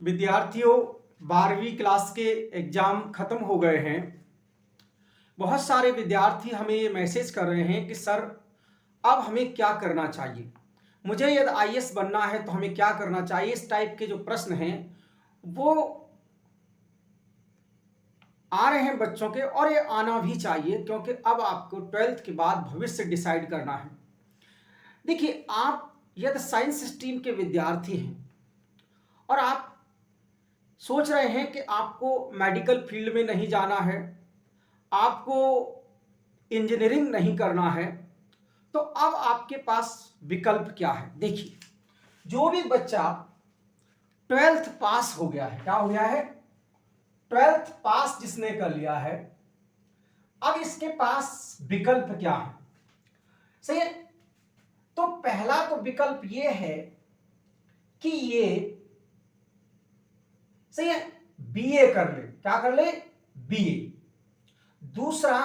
विद्यार्थियों 12वीं क्लास के एग्ज़ाम ख़त्म हो गए हैं। बहुत सारे विद्यार्थी हमें ये मैसेज कर रहे हैं कि सर अब हमें क्या करना चाहिए, मुझे यदि आईएएस बनना है तो हमें क्या करना चाहिए। इस टाइप के जो प्रश्न हैं वो आ रहे हैं बच्चों के, और ये आना भी चाहिए क्योंकि अब आपको 12th के बाद भविष्य डिसाइड करना है। देखिए, आप यदि साइंस स्ट्रीम के विद्यार्थी हैं और आप सोच रहे हैं कि आपको मेडिकल फील्ड में नहीं जाना है, आपको इंजीनियरिंग नहीं करना है, तो अब आपके पास विकल्प क्या है। देखिए, जो भी बच्चा 12th पास हो गया है, क्या हो गया है, 12th पास जिसने कर लिया है, अब इसके पास विकल्प क्या है। सही है। तो पहला तो विकल्प ये है कि ये सही है बीए कर ले। क्या कर ले, बीए। दूसरा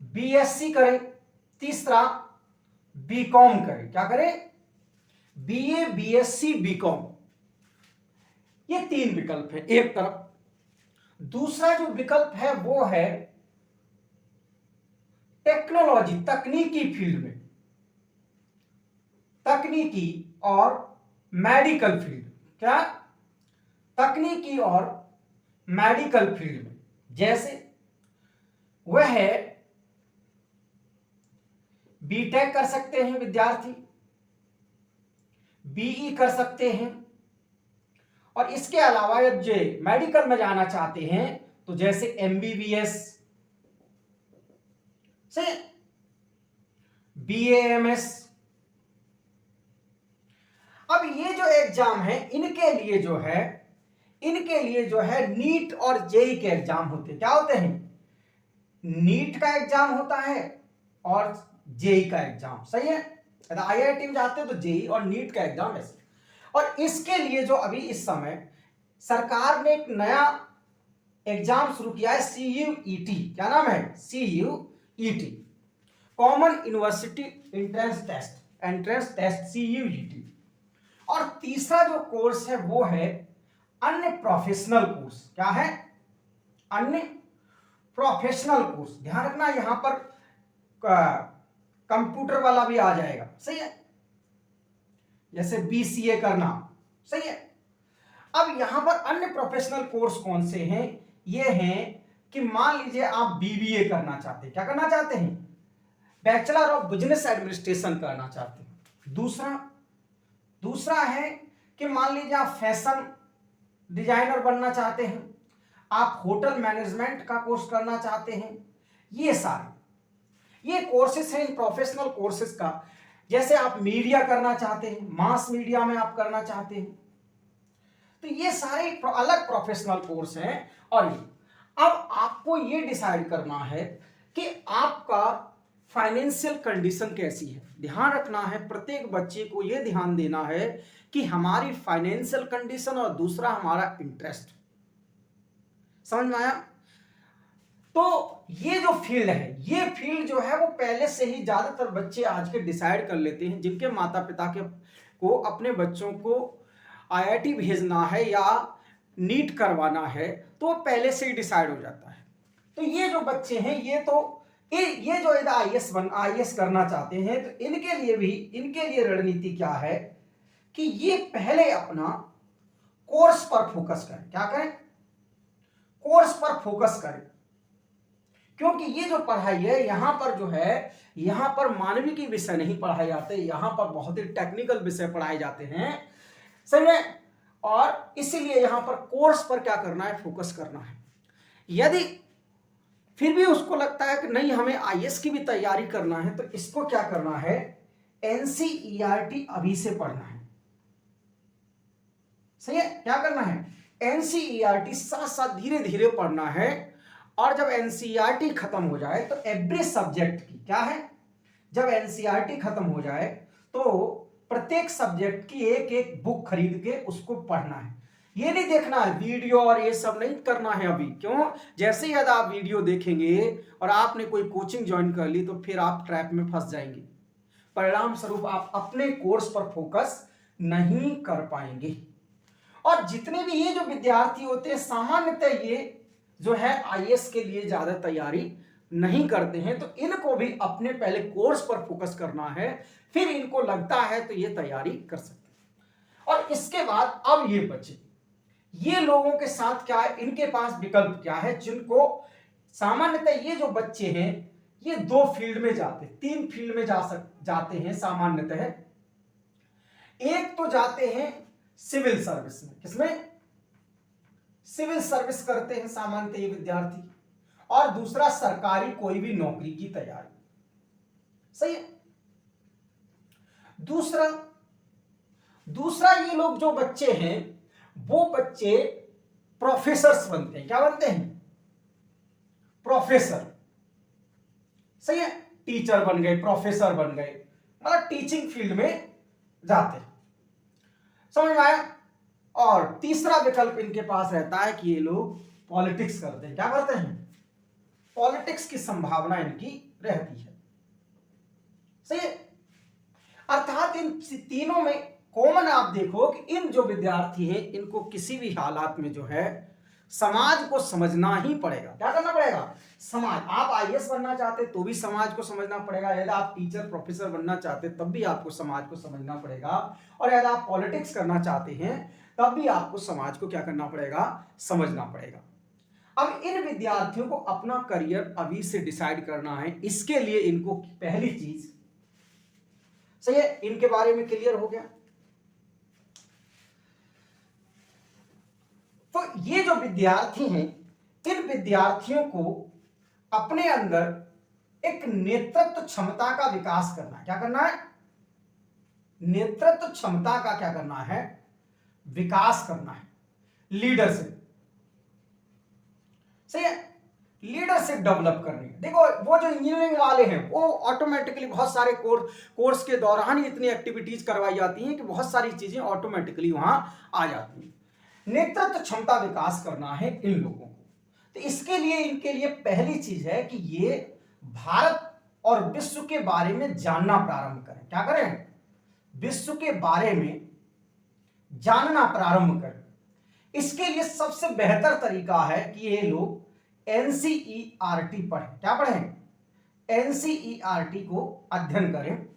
बीएससी करे। तीसरा बीकॉम करे। क्या करे, बीए, बीएससी, बीकॉम। ये 3 विकल्प है एक तरफ। दूसरा जो विकल्प है वो है टेक्नोलॉजी, तकनीकी फील्ड में, तकनीकी और मेडिकल फील्ड। क्या, तकनीकी और मेडिकल फील्ड में। जैसे वह है बीटेक कर सकते हैं विद्यार्थी, बीई कर सकते हैं, और इसके अलावा यदि मेडिकल में जाना चाहते हैं तो जैसे एमबीबीएस से बीएएमएस। अब ये जो एग्जाम है इनके लिए जो है नीट और जेई के एग्जाम होते हैं। क्या होते हैं, नीट का एग्जाम होता है और जेई का एग्जाम। सही है। यदि आईआईटी में जाते हैं तो जेई और नीट का एग्जाम ऐसे। और इसके लिए जो अभी इस समय सरकार ने एक नया एग्जाम शुरू किया है, CUET। क्या नाम है, CUET, common university entrance test, CUET। और तीसरा जो कोर्स है वो है अन्य प्रोफेशनल कोर्स। क्या है, अन्य प्रोफेशनल कोर्स। ध्यान रखना, यहां पर कंप्यूटर वाला भी आ जाएगा। सही है, जैसे BCA करना। सही है। अब यहां पर अन्य प्रोफेशनल कोर्स कौन से हैं, ये हैं कि मान लीजिए आप BBA करना चाहते हैं। क्या करना चाहते हैं, बैचलर ऑफ बिजनेस एडमिनिस्ट्रेशन करना चाहते हैं। दूसरा है कि मान लीजिए आप फैशन डिजाइनर बनना चाहते हैं, आप होटल मैनेजमेंट का कोर्स करना चाहते हैं। ये सारे ये कोर्सेस हैं इन प्रोफेशनल कोर्सेस का। जैसे आप मीडिया करना चाहते हैं, मास मीडिया में आप करना चाहते हैं, तो ये सारे अलग प्रोफेशनल कोर्स हैं। और अब आपको ये डिसाइड करना है कि आपका फाइनेंशियल कंडीशन कैसी है। ध्यान रखना है, प्रत्येक बच्चे को यह ध्यान देना है कि हमारी फाइनेंशियल कंडीशन और दूसरा हमारा इंटरेस्ट। समझ में आया। तो ये जो फील्ड है, ये फील्ड जो है वो पहले से ही ज्यादातर बच्चे आज के डिसाइड कर लेते हैं। जिनके माता पिता को अपने बच्चों को आईआईटी भेजना है या नीट करवाना है तो पहले से ही डिसाइड हो जाता है। तो ये जो बच्चे हैं ये जो आईएएस करना चाहते हैं तो इनके लिए रणनीति क्या है कि ये पहले अपना कोर्स पर फोकस करें। क्या करें, कोर्स पर फोकस करें। क्योंकि ये जो पढ़ाई है यहां पर जो है, यहां पर मानविकी विषय नहीं पढ़ाए जाते, यहां पर बहुत ही टेक्निकल विषय पढ़ाए जाते हैं। सही है। और इसीलिए यहां पर कोर्स पर क्या करना है, फोकस करना है। यदि फिर भी उसको लगता है कि नहीं हमें आईएएस की भी तैयारी करना है तो इसको क्या करना है, NCERT अभी से पढ़ना है। सही है। क्या करना है, NCERT साथ साथ धीरे धीरे पढ़ना है। और जब NCERT खत्म हो जाए तो एवरी सब्जेक्ट की क्या है, जब NCERT खत्म हो जाए तो प्रत्येक सब्जेक्ट की एक एक बुक खरीद के उसको पढ़ना है। ये नहीं देखना है वीडियो और ये सब नहीं करना है अभी। क्यों, जैसे ही यदि आप वीडियो देखेंगे और आपने कोई कोचिंग ज्वाइन कर ली तो फिर आप ट्रैप में फंस जाएंगे। परिणाम स्वरूप आप अपने कोर्स पर फोकस नहीं कर पाएंगे। और जितने भी ये जो विद्यार्थी होते हैं सामान्यतः ये जो है आईएएस के लिए ज्यादा तैयारी नहीं करते हैं, तो इनको भी अपने पहले कोर्स पर फोकस करना है, फिर इनको लगता है तो ये तैयारी कर सकते हैं। और इसके बाद अब ये बचे, ये लोगों के साथ क्या है, इनके पास विकल्प क्या है, जिनको सामान्यतः ये जो बच्चे हैं ये 2 फील्ड में जाते, 3 फील्ड में जाते हैं सामान्यतः। एक तो जाते हैं सिविल सर्विस में, किसमें, सिविल सर्विस करते हैं सामान्यतः ये विद्यार्थी, और दूसरा सरकारी कोई भी नौकरी की तैयारी, सही है। दूसरा ये लोग जो बच्चे हैं वो बच्चे प्रोफेसर्स बनते हैं, क्या बनते हैं, प्रोफेसर, सही है, टीचर बन गए, प्रोफेसर बन गए, मतलब टीचिंग फील्ड में जाते हैं, समझ में आया। और तीसरा विकल्प इनके पास रहता है कि ये लोग पॉलिटिक्स करते हैं, क्या करते हैं, पॉलिटिक्स की संभावना इनकी रहती है, सही है। अर्थात इन तीनों में कॉमन आप देखो कि इन जो विद्यार्थी हैं इनको किसी भी हालात में जो है समाज को समझना ही पड़ेगा, क्या करना पड़ेगा, समाज। आप आईएएस बनना चाहते तो भी समाज को समझना पड़ेगा, यदि आप टीचर प्रोफेसर बनना चाहते तब भी आपको समाज को समझना पड़ेगा, और यदि आप पॉलिटिक्स करना चाहते हैं तब भी आपको समाज को क्या करना पड़ेगा, समझना पड़ेगा। अब इन विद्यार्थियों को अपना करियर अभी से डिसाइड करना है, इसके लिए इनको पहली चीज, सही है, इनके बारे में क्लियर हो गया। तो ये जो विद्यार्थी हैं इन विद्यार्थियों को अपने अंदर एक नेतृत्व क्षमता का विकास करना है, क्या करना है, नेतृत्व क्षमता का क्या करना है, विकास करना है, लीडरशिप, सही है, लीडरशिप डेवलप करनी है। देखो वो जो इंजीनियरिंग वाले हैं वो ऑटोमेटिकली बहुत सारे कोर्स के दौरान ही इतनी एक्टिविटीज करवाई जाती हैं कि बहुत सारी चीजें ऑटोमेटिकली वहां आ जाती हैं। नेतृत्व क्षमता विकास करना है इन लोगों को, तो इसके लिए इनके लिए पहली चीज है कि ये भारत और विश्व के बारे में जानना प्रारंभ करें, क्या करें, विश्व के बारे में जानना प्रारंभ करें। इसके लिए सबसे बेहतर तरीका है कि ये लोग एनसीईआरटी पढ़ें, क्या पढ़ें, एनसीईआरटी को अध्ययन करें,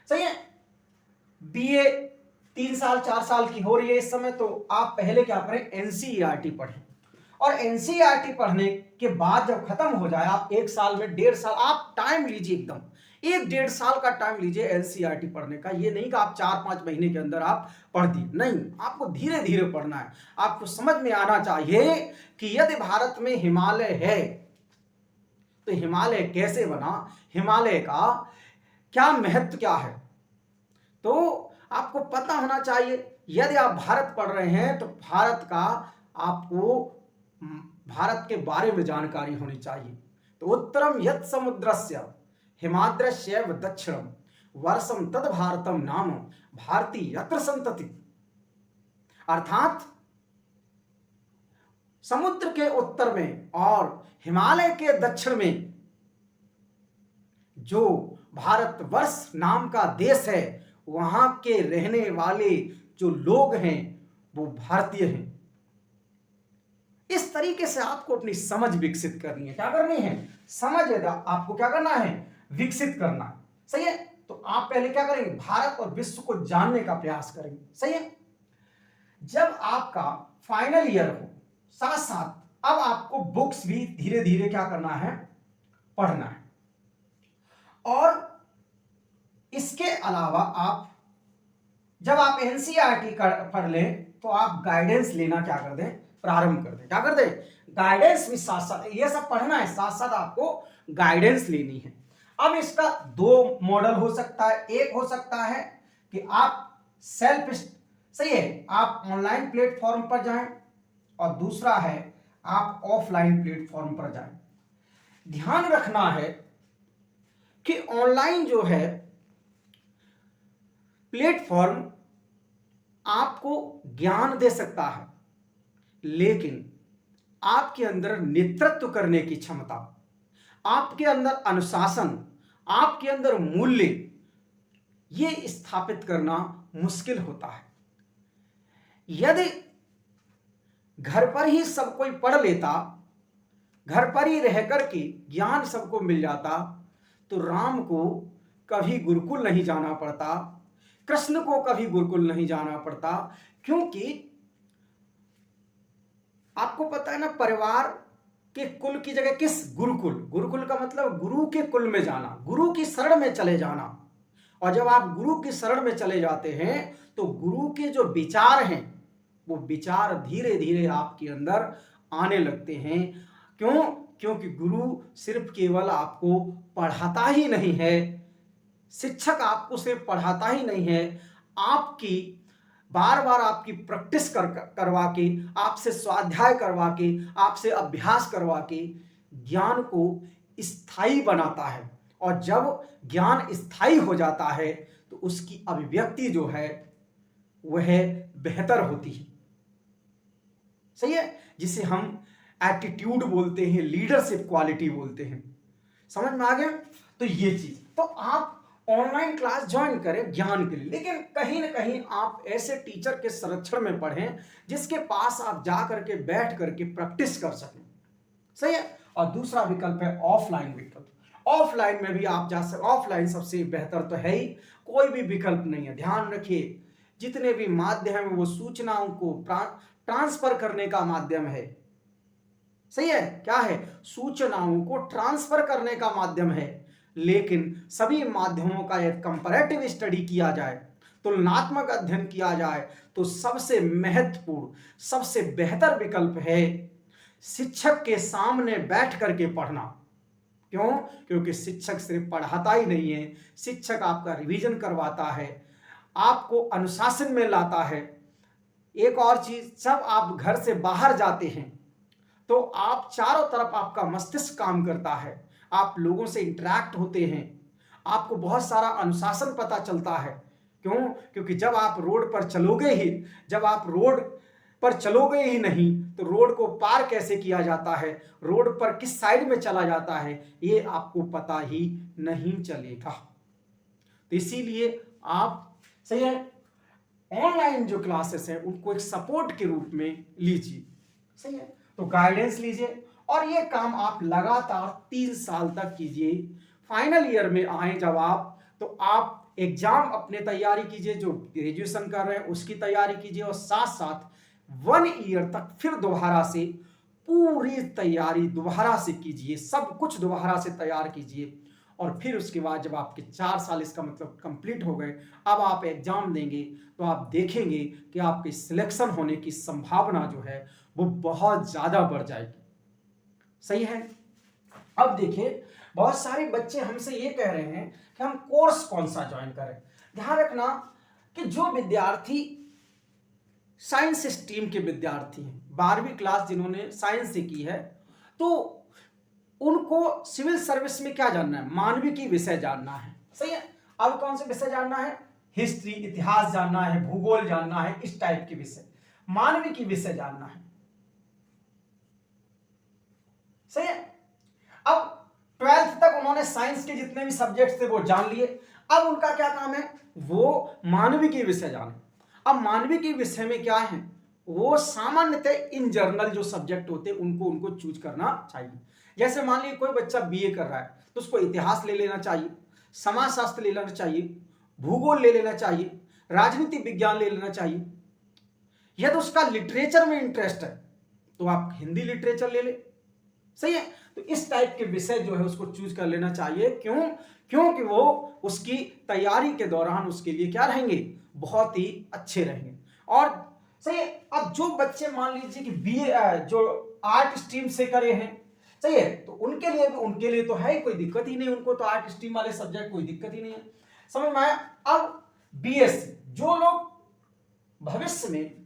सही है। बीए 3 साल 4 साल की हो रही है इस समय, तो आप पहले क्या करें, एनसीईआरटी पढ़ें, और एनसीईआरटी पढ़ने के बाद जब खत्म हो जाए, आप 1 साल में 1.5 साल आप टाइम लीजिए, एकदम 1-1.5 साल का टाइम लीजिए एनसीईआरटी पढ़ने का। ये नहीं कि आप 4-5 महीने के अंदर आप पढ़ दिए, नहीं, आपको धीरे धीरे पढ़ना है। आपको समझ में आना चाहिए कि यदि भारत में हिमालय है तो हिमालय कैसे बना, हिमालय का क्या महत्व क्या है, तो आपको पता होना चाहिए। यदि आप भारत पढ़ रहे हैं तो भारत का आपको भारत के बारे में जानकारी होनी चाहिए। तो उत्तरम यत् समुद्रस्य हिमाद्रस्य दक्षिणम वर्षम तद भारतम नाम भारती यत्र संतति, अर्थात समुद्र के उत्तर में और हिमालय के दक्षिण में जो भारतवर्ष नाम का देश है वहां के रहने वाले जो लोग हैं वो भारतीय हैं। इस तरीके से आपको अपनी समझ विकसित करनी है, क्या करनी है, समझ आपको क्या करना है, विकसित करना है, सही है। तो आप पहले क्या करेंगे, भारत और विश्व को जानने का प्रयास करेंगे, सही है। जब आपका फाइनल ईयर हो, साथ साथ अब आपको बुक्स भी धीरे धीरे क्या करना है, पढ़ना है। और इसके अलावा आप जब आप एनसीईआरटी पढ़ लें तो आप गाइडेंस लेना क्या कर दें, प्रारंभ कर दें, क्या कर दें, गाइडेंस भी साथ साथ, ये सब पढ़ना है, साथ साथ आपको गाइडेंस लेनी है। अब इसका 2 मॉडल हो सकता है, एक हो सकता है कि आप सेल्फ, सही है, आप ऑनलाइन प्लेटफॉर्म पर जाएं, और दूसरा है आप ऑफलाइन प्लेटफॉर्म पर जाएं। ध्यान रखना है कि ऑनलाइन जो है प्लेटफॉर्म आपको ज्ञान दे सकता है, लेकिन आपके अंदर नेतृत्व करने की क्षमता, आपके अंदर अनुशासन, आपके अंदर मूल्य, ये स्थापित करना मुश्किल होता है। यदि घर पर ही सब कोई पढ़ लेता, घर पर ही रह करके ज्ञान सबको मिल जाता, तो राम को कभी गुरुकुल नहीं जाना पड़ता, कृष्ण को कभी गुरुकुल नहीं जाना पड़ता। क्योंकि आपको पता है ना, परिवार के कुल की जगह किस, गुरुकुल। गुरुकुल का मतलब गुरु के कुल में जाना, गुरु की शरण में चले जाना। और जब आप गुरु की शरण में चले जाते हैं तो गुरु के जो विचार हैं वो विचार धीरे धीरे आपके अंदर आने लगते हैं। क्यों? क्योंकि गुरु सिर्फ केवल आपको पढ़ाता ही नहीं है, शिक्षक आपको सिर्फ पढ़ाता ही नहीं है, आपकी बार बार आपकी प्रैक्टिस करवा के, आपसे स्वाध्याय करवा के, आपसे अभ्यास करवा के ज्ञान को स्थायी बनाता है। और जब ज्ञान स्थायी हो जाता है तो उसकी अभिव्यक्ति जो है वह बेहतर होती है। सही है, जिसे हम एटीट्यूड बोलते हैं, लीडरशिप क्वालिटी बोलते हैं। समझ में आ गया? तो ये चीज, तो आप ऑनलाइन क्लास ज्वाइन करें ज्ञान के लिए, लेकिन कहीं ना कहीं आप ऐसे टीचर के संरक्षण में पढ़ें जिसके पास आप जा करके बैठ करके प्रैक्टिस कर सकें। सही है। और दूसरा विकल्प है ऑफलाइन विकल्प। ऑफलाइन में भी आप जा सकते, ऑफलाइन सबसे बेहतर तो है ही, कोई भी विकल्प नहीं है। ध्यान रखिए, जितने भी माध्यम है वो सूचनाओं को ट्रांसफर करने का माध्यम है। सही है, क्या है? सूचनाओं को ट्रांसफर करने का माध्यम है। लेकिन सभी माध्यमों का एक कंपैरेटिव स्टडी किया जाए, तुलनात्मक अध्ययन किया जाए, तो सबसे महत्वपूर्ण, सबसे बेहतर विकल्प है शिक्षक के सामने बैठ करके पढ़ना। क्यों? क्योंकि शिक्षक सिर्फ पढ़ाता ही नहीं है, शिक्षक आपका रिवीजन करवाता है, आपको अनुशासन में लाता है। एक और चीज, जब आप घर से बाहर जाते हैं तो आप चारों तरफ आपका मस्तिष्क काम करता है, आप लोगों से इंटरैक्ट होते हैं, आपको बहुत सारा अनुशासन पता चलता है। क्यों? क्योंकि जब आप रोड पर चलोगे ही, जब आप रोड पर चलोगे ही नहीं तो रोड को पार कैसे किया जाता है, रोड पर किस साइड में चला जाता है, ये आपको पता ही नहीं चलेगा। तो इसीलिए आप, सही है, ऑनलाइन जो क्लासेस हैं उनको एक सपोर्ट के रूप में लीजिए। सही है, तो गाइडेंस लीजिए और ये काम आप लगातार 3 साल तक कीजिए। फाइनल ईयर में आए जब आप, तो आप एग्जाम अपने तैयारी कीजिए, जो ग्रेजुएशन कर रहे हैं उसकी तैयारी कीजिए, और साथ साथ 1 ईयर तक फिर दोबारा से पूरी तैयारी दोबारा से कीजिए, सब कुछ दोबारा से तैयार कीजिए। और फिर उसके बाद जब आपके 4 साल, इसका मतलब कंप्लीट हो गए, अब आप एग्जाम देंगे तो आप देखेंगे कि आपके सिलेक्शन होने की संभावना जो है वो बहुत ज्यादा बढ़ जाएगी। सही है। अब देखिए, बहुत सारे बच्चे हमसे ये कह रहे हैं कि हम कोर्स कौन सा ज्वाइन करें। ध्यान रखना कि जो विद्यार्थी साइंस स्ट्रीम के विद्यार्थी हैं, 12वीं क्लास जिन्होंने साइंस से की है, तो उनको सिविल सर्विस में क्या जानना है, मानविकी विषय जानना है। सही है। अब कौन से विषय जानना है? हिस्ट्री, इतिहास जानना है, भूगोल जानना है, इस टाइप के विषय, मानविकी विषय जानना है। सही है। अब 12th तक उन्होंने साइंस के जितने भी सब्जेक्ट थे वो जान लिए, अब उनका क्या काम है? वो मानविकी विषय जाने। अब मानविकी विषय में क्या है, वो सामान्यतः इन जर्नल जो सब्जेक्ट होते हैं उनको चूज करना चाहिए। जैसे मान लीजिए कोई बच्चा बीए कर रहा है तो उसको इतिहास ले लेना चाहिए, समाजशास्त्र ले लेना चाहिए, भूगोल ले लेना चाहिए, राजनीति विज्ञान ले लेना चाहिए। यदि उसका लिटरेचर में इंटरेस्ट है तो आप हिंदी लिटरेचर ले ले। सही है। तो इस टाइप के विषय जो है उसको चूज कर लेना चाहिए। क्यों? क्योंकि वो उसकी तैयारी के दौरान उसके लिए क्या रहेंगे, बहुत ही अच्छे रहेंगे। और सही है, अब जो बच्चे मान लीजिए कि बीए जो आर्ट स्ट्रीम से करे हैं, सही है, तो उनके लिए तो है ही, कोई दिक्कत ही नहीं, उनको तो आर्ट स्ट्रीम वाले सब्जेक्ट कोई दिक्कत ही नहीं है। समझ में आया? अब बीएससी, जो लोग भविष्य में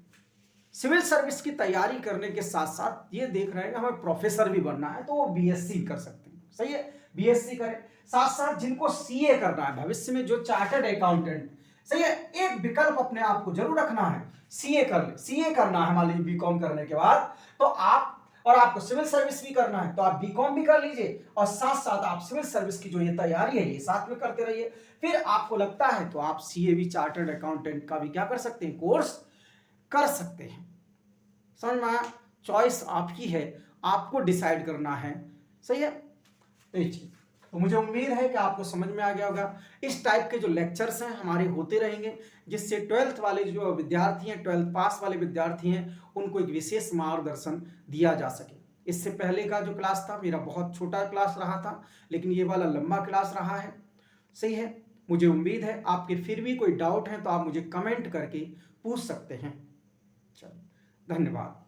सिविल सर्विस की तैयारी करने के साथ साथ ये देख रहे हैं कि हमें प्रोफेसर भी बनना है, तो वो बीएससी कर सकते हैं। सही है, बीएससी करें। साथ साथ जिनको सीए करना है भविष्य में, जो चार्टर्ड अकाउंटेंट, सही है, एक विकल्प अपने आप को जरूर रखना है, सीए कर ले। सीए करना है मान लीजिए बीकॉम करने के बाद, तो आप, और आपको सिविल सर्विस भी करना है तो आप बीकॉम भी कर लीजिए, और साथ साथ आप सिविल सर्विस की जो ये तैयारी है ये साथ में करते रहिए। फिर आपको लगता है तो आप सीए भी, चार्टर्ड अकाउंटेंट का भी क्या कर सकते हैं, कोर्स कर सकते हैं। समझ में आया? चॉइस आपकी है, आपको डिसाइड करना है। सही है, तो मुझे उम्मीद है कि आपको समझ में आ गया होगा। इस टाइप के जो लेक्चर्स हैं हमारे होते रहेंगे, जिससे 12th वाले जो विद्यार्थी हैं, 12th पास वाले विद्यार्थी हैं, उनको एक विशेष मार्गदर्शन दिया जा सके। इससे पहले का जो क्लास था मेरा बहुत छोटा क्लास रहा था, लेकिन ये वाला लंबा क्लास रहा है। सही है, मुझे उम्मीद है आपके फिर भी कोई डाउट है तो आप मुझे कमेंट करके पूछ सकते हैं। चलो, धन्यवाद।